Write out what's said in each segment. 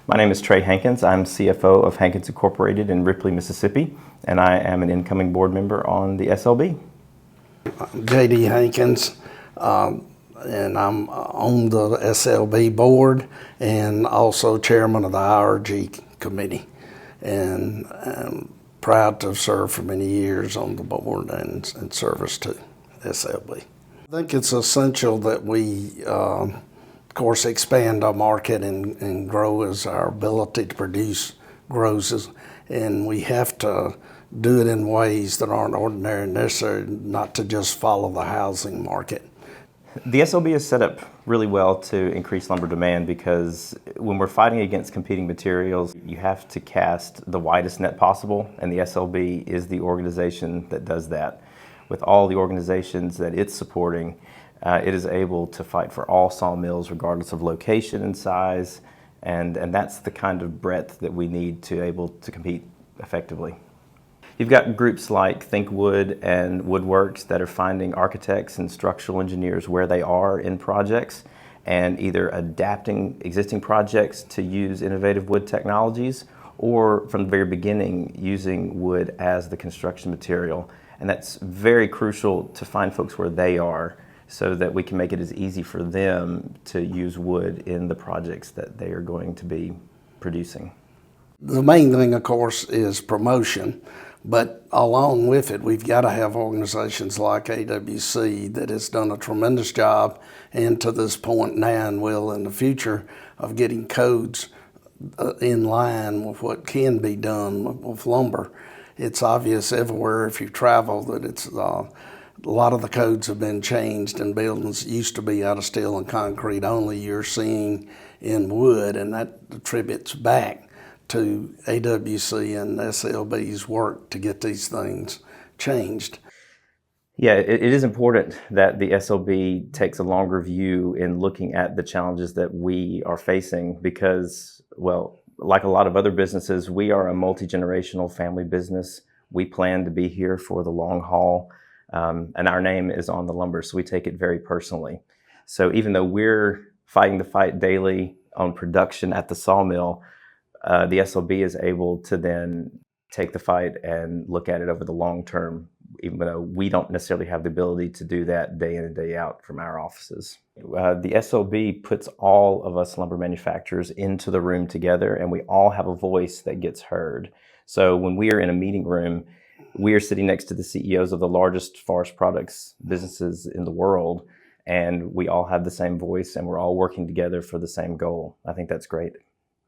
My name is Trey Hankins. I'm CFO of Hankins Incorporated in Ripley, Mississippi, and I am an incoming board member on the SLB. J.D. Hankins, and I'm on the SLB board and also chairman of the IRG committee. And I'm proud to have served for many years on the board and service to SLB. I think it's essential that we, of course, expand our market and grow as our ability to produce grows. And we have to do it in ways that aren't ordinary and necessary, not to just follow the housing market. The SLB is set up really well to increase lumber demand because when we're fighting against competing materials, you have to cast the widest net possible, and the SLB is the organization that does that. With all the organizations that it's supporting, it is able to fight for all sawmills regardless of location and size, and that's the kind of breadth that we need to able to compete effectively. You've got groups like Think Wood and Woodworks that are finding architects and structural engineers where they are in projects and either adapting existing projects to use innovative wood technologies or from the very beginning using wood as the construction material. And that's very crucial to find folks where they are so that we can make it as easy for them to use wood in the projects that they are going to be producing. The main thing, of course, is promotion. But along with it, we've got to have organizations like AWC that has done a tremendous job, and to this point now and will in the future, of getting codes in line with what can be done with lumber. It's obvious everywhere if you travel that it's a lot of the codes have been changed, and buildings used to be out of steel and concrete only. You're seeing in wood, and that attributes back to AWC and SLB's work to get these things changed. Yeah, it is important that the SLB takes a longer view in looking at the challenges that we are facing because, well, like a lot of other businesses, we are a multi-generational family business. We plan to be here for the long haul, and our name is on the lumber, so we take it very personally. So even though we're fighting the fight daily on production at the sawmill, the SLB is able to then take the fight and look at it over the long term, even though we don't necessarily have the ability to do that day in and day out from our offices. The SLB puts all of us lumber manufacturers into the room together, and we all have a voice that gets heard. So when we are in a meeting room, we are sitting next to the CEOs of the largest forest products businesses in the world, and we all have the same voice, and we're all working together for the same goal. I think that's great.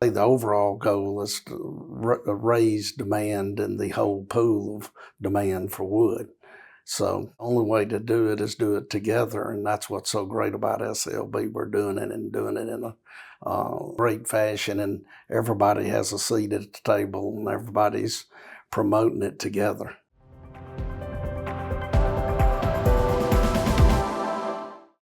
The overall goal is to raise demand in the whole pool of demand for wood. So the only way to do it is do it together, and that's what's so great about SLB. We're doing it in a great fashion, and everybody has a seat at the table, and everybody's promoting it together.